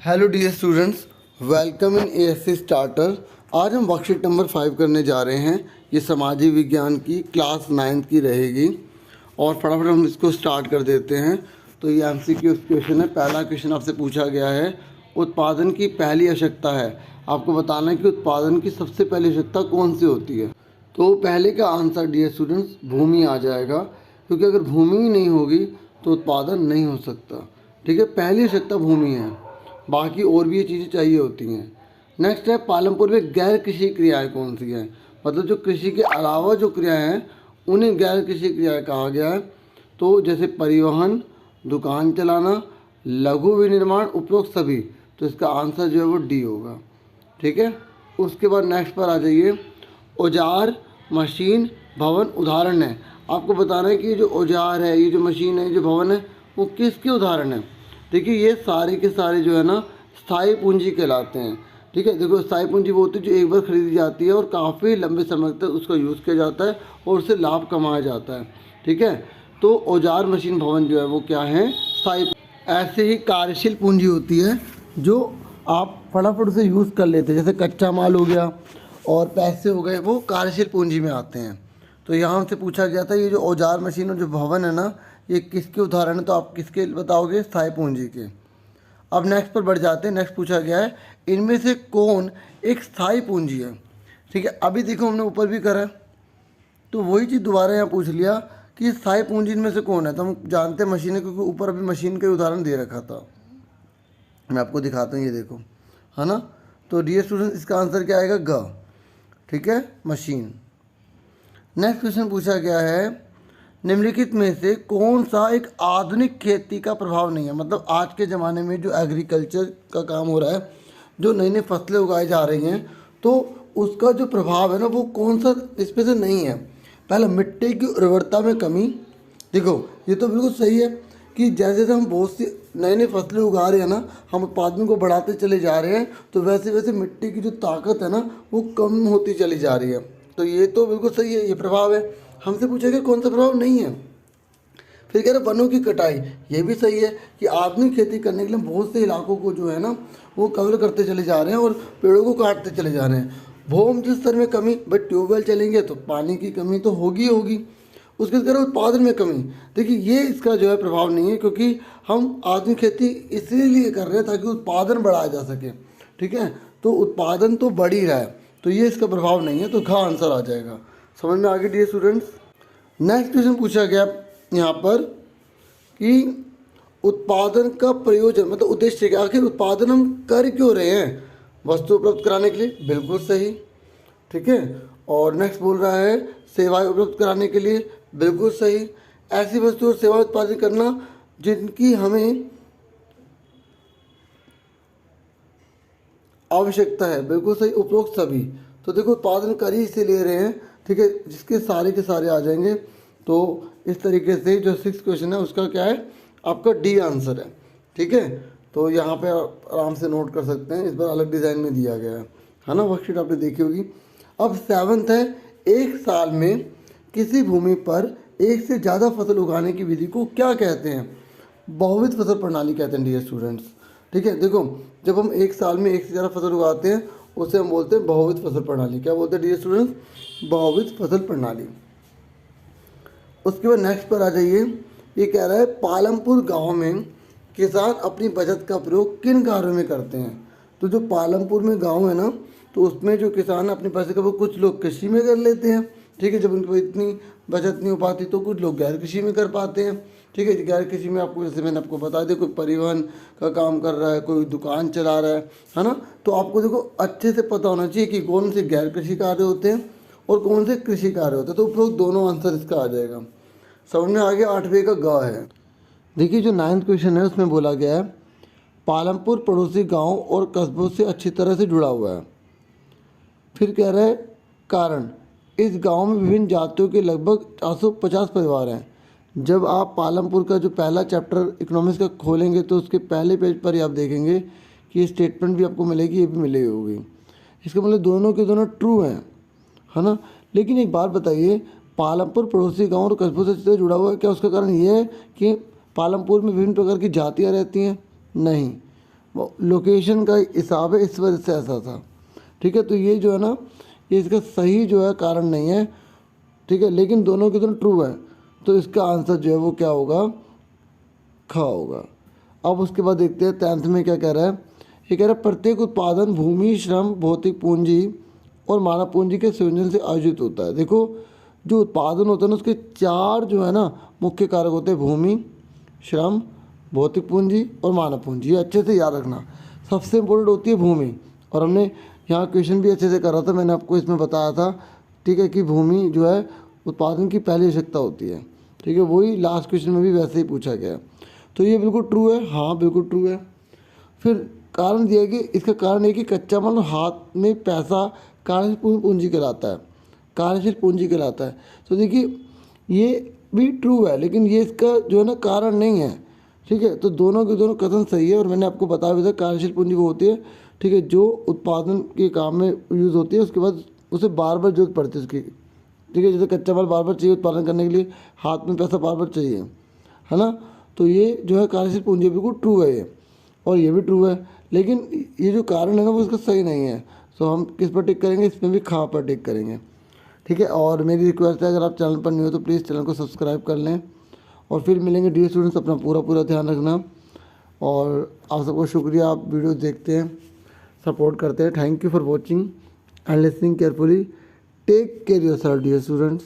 Hello dear students, welcome in ASC starter. आज हम worksheet number 5 करने जा रहे हैं। ये सामाजिक विज्ञान की क्लास 9 की रहेगी और फटाफट हम इसको स्टार्ट कर देते हैं। तो ये एमसीक्यू क्वेश्चन है। पहला क्वेश्चन आपसे पूछा गया है, उत्पादन की पहली आवश्यकता है। आपको बताना है कि उत्पादन की सबसे पहली आवश्यकता कौन सी होती है। तो पहले का आंसर डियर स्टूडेंट्स भूमि आ जाएगा, क्योंकि अगर भूमि ही नहीं होगी तो उत्पादन नहीं हो सकता। ठीक है, पहली आवश्यकता भूमि है, बाकी और भी ये चीज़ें चाहिए होती हैं। नेक्स्ट है, पालमपुर में गैर कृषि क्रियाएं कौन सी हैं। मतलब जो कृषि के अलावा जो क्रियाएं हैं उन्हें गैर कृषि क्रियाएं कहा गया है। तो जैसे परिवहन, दुकान चलाना, लघु विनिर्माण, उपरोक्त सभी। तो इसका आंसर जो है वो डी होगा। ठीक है, उसके बाद नेक्स्ट पर आ जाइए। औजार, मशीन, भवन उदाहरण है। आपको बताना है कि ये जो औजार है, ये जो मशीन है, ये जो भवन है, वो किसके उदाहरण है। देखिए ये सारे के सारे जो है ना स्थायी पूंजी कहलाते हैं। ठीक है, देखो स्थायी पूंजी वो होती है जो एक बार खरीदी जाती है और काफ़ी लंबे समय तक उसका यूज़ किया जाता है और उससे लाभ कमाया जाता है। ठीक है, तो औजार, मशीन, भवन जो है वो क्या है, स्थायी। ऐसे ही कार्यशील पूंजी होती है जो आप फटाफट से यूज़ कर लेते हैं, जैसे कच्चा माल हो गया और पैसे हो गए, वो कार्यशील पूंजी में आते हैं। तो यहाँ से पूछा गया था ये जो औजार, मशीन और जो भवन है ना, ये किसके उदाहरण है। तो आप किसके बताओगे, स्थायी पूंजी के। अब नेक्स्ट पर बढ़ जाते हैं। नेक्स्ट पूछा गया है, इनमें से कौन एक स्थायी पूंजी है। ठीक है, अभी देखो हमने ऊपर भी करा है, तो वही चीज़ दोबारा यहाँ पूछ लिया कि स्थायी पूंजी इनमें से कौन है। तो हम जानते हैं मशीनें, क्योंकि ऊपर अभी मशीन का उदाहरण दे रखा था। मैं आपको दिखाता हूँ, ये देखो, है ना। तो डियर स्टूडेंट इसका आंसर क्या आएगा, ग। ठीक है, मशीन। नेक्स्ट क्वेश्चन पूछा गया है, निम्नलिखित में से कौन सा एक आधुनिक खेती का प्रभाव नहीं है। मतलब आज के ज़माने में जो एग्रीकल्चर का काम हो रहा है, जो नई नई फसलें उगाई जा रही हैं, तो उसका जो प्रभाव है ना वो कौन सा इसमें से नहीं है। पहला, मिट्टी की उर्वरता में कमी। देखो ये तो बिल्कुल सही है कि जैसे जैसे हम बहुत सी नई नई फसलें उगा रहे हैं ना, हम उत्पादन को बढ़ाते चले जा रहे हैं, तो वैसे वैसे मिट्टी की जो ताकत है ना वो कम होती चली जा रही है। तो ये तो बिल्कुल सही है, ये प्रभाव है। हमसे पूछेगा कौन सा प्रभाव नहीं है। फिर कह रहे वनों की कटाई, ये भी सही है कि आधुनिक खेती करने के लिए बहुत से इलाकों को जो है ना वो कवर करते चले जा रहे हैं और पेड़ों को काटते चले जा रहे हैं। भूमि स्तर में कमी, भाई ट्यूबवेल चलेंगे तो पानी की कमी तो होगी होगी। उसके बाद कह रहे उत्पादन में कमी। देखिए ये इसका जो है प्रभाव नहीं है, क्योंकि हम आधुनिक खेती इसलिए कर रहे हैं ताकि उत्पादन बढ़ाया जा सके। ठीक है, तो उत्पादन तो बढ़ ही रहा है, तो ये इसका प्रभाव नहीं है। तो घ आंसर आ जाएगा। समझ में आ गई डियर स्टूडेंट्स। नेक्स्ट क्वेश्चन पूछा गया यहाँ पर कि उत्पादन का प्रयोजन, मतलब उद्देश्य क्या, आखिर उत्पादन हम कर क्यों रहे हैं। वस्तु उपलब्ध कराने के लिए, बिल्कुल सही। ठीक है, और नेक्स्ट बोल रहा है सेवाएं उपलब्ध कराने के लिए, बिल्कुल सही। ऐसी वस्तु और सेवा उत्पादन करना जिनकी हमें आवश्यकता है, बिल्कुल सही। उपरोक्त सभी। तो देखो उत्पादन कर ही इसे ले रहे हैं। ठीक है, जिसके सारे के सारे आ जाएंगे। तो इस तरीके से जो 6 क्वेश्चन है उसका क्या है, आपका डी आंसर है। ठीक है, तो यहाँ पे आराम से नोट कर सकते हैं। इस बार अलग डिज़ाइन में दिया गया है ना। वर्कशीट आपने देखी होगी। अब 7th है, एक साल में किसी भूमि पर एक से ज़्यादा फसल उगाने की विधि को क्या कहते हैं। बहुविध फसल प्रणाली कहते हैं डियर स्टूडेंट्स। ठीक है, देखो जब हम एक साल में एक से ज़्यादा फसल उगाते हैं उसे हम बोलते हैं बहुविध फसल प्रणाली। क्या बोलते हैं डियर स्टूडेंट्स, बहुविध फसल प्रणाली। उसके बाद नेक्स्ट पर आ जाइए। ये कह रहा है पालमपुर गांव में किसान अपनी बचत का प्रयोग किन कार्यों में करते हैं। तो जो पालमपुर में गांव है ना, तो उसमें जो किसान अपनी बचत का प्रयोग, कुछ लोग कृषि में कर लेते हैं। ठीक है, जब उनको इतनी बचत नहीं हो पाती तो कुछ लोग गैर कृषि में कर पाते हैं। ठीक है, गैर कृषि में आपको, जैसे मैंने आपको बता दिया, कोई परिवहन का काम कर रहा है, कोई दुकान चला रहा है ना। तो आपको देखो अच्छे से पता होना चाहिए कि कौन से गैर कृषि कार्य होते हैं और कौन से कृषि कार्य होते हैं। तो उपरोक्त दोनों आंसर इसका आ जाएगा। समझ में आ गया। 8वें का ग है। देखिए जो 9th क्वेश्चन है उसमें बोला गया है पालमपुर पड़ोसी गांव और कस्बों से अच्छी तरह से जुड़ा हुआ है। फिर कह रहा है कारण, इस गांव में विभिन्न जातियों के लगभग 450 परिवार हैं। जब आप पालमपुर का जो पहला चैप्टर इकोनॉमिक्स का खोलेंगे तो उसके पहले पेज पर ही आप देखेंगे कि ये स्टेटमेंट भी आपको मिलेगी, ये भी मिलेगी होगी। इसका मतलब दोनों के दोनों ट्रू हैं, है ना। लेकिन एक बात बताइए, पालमपुर पड़ोसी गांव और कस्बों से जुड़ा हुआ है, क्या उसका कारण ये है कि पालमपुर में विभिन्न प्रकार की जातियाँ रहती हैं? नहीं, लोकेशन का हिसाब है, इस वजह से ऐसा था। ठीक है, तो ये जो है ना, ये इसका सही जो है कारण नहीं है। ठीक है, लेकिन दोनों के दोनों ट्रू है, तो इसका आंसर जो है वो क्या होगा, खा होगा। अब उसके बाद देखते हैं 10th में क्या कह रहा है। ये कह रहा है प्रत्येक उत्पादन भूमि, श्रम, भौतिक पूंजी और मानव पूंजी के संयोजन से आयोजित होता है। देखो, जो उत्पादन होता है ना, उसके 4 जो है ना मुख्य कारक होते हैं, भूमि, श्रम, भौतिक पूंजी और मानव पूंजी। ये अच्छे से याद रखना। सबसे इम्पोर्टेंट होती है भूमि, और हमने यहाँ क्वेश्चन भी अच्छे से करा था, मैंने आपको इसमें बताया था। ठीक है, कि भूमि जो है उत्पादन की पहली आवश्यकता होती है। ठीक है, वही लास्ट क्वेश्चन में भी वैसे ही पूछा गया है। तो ये बिल्कुल ट्रू है, हाँ बिल्कुल ट्रू है। फिर कारण दिया कि इसका कारण है कि कच्चा माल और हाथ में पैसा कार्यशील पूंजी कहलाता है, कार्यशील पूंजी कहलाता है। तो देखिए, ये भी ट्रू है, लेकिन ये इसका जो है ना कारण नहीं है। ठीक है, तो दोनों के दोनों कथन सही है, और मैंने आपको बताया भी था कार्यशील पूंजी वो होती है, ठीक है, जो उत्पादन के काम में यूज़ होती है, उसके बाद उसे बार बार जरूरत पड़ती है उसकी। ठीक है, जैसे कच्चा माल बार बार चाहिए उत्पादन करने के लिए, हाथ में पैसा बार बार चाहिए, है ना। तो ये जो है कार्यशील पूंजी बिल्कुल ट्रू है ये, और ये भी ट्रू है, लेकिन ये जो कारण है ना वो इसका सही नहीं है। तो हम किस पर टिक करेंगे, इसमें भी खा पर टिक करेंगे। ठीक है, और मेरी रिक्वेस्ट है, अगर आप चैनल पर न्यू हो तो प्लीज़ चैनल को सब्सक्राइब कर लें। और फिर मिलेंगे डियर स्टूडेंट्स, अपना पूरा ध्यान रखना, और आप सबको शुक्रिया, आप वीडियो देखते हैं, सपोर्ट करते हैं। Thank you for watching and listening carefully. Take care yourself dear students.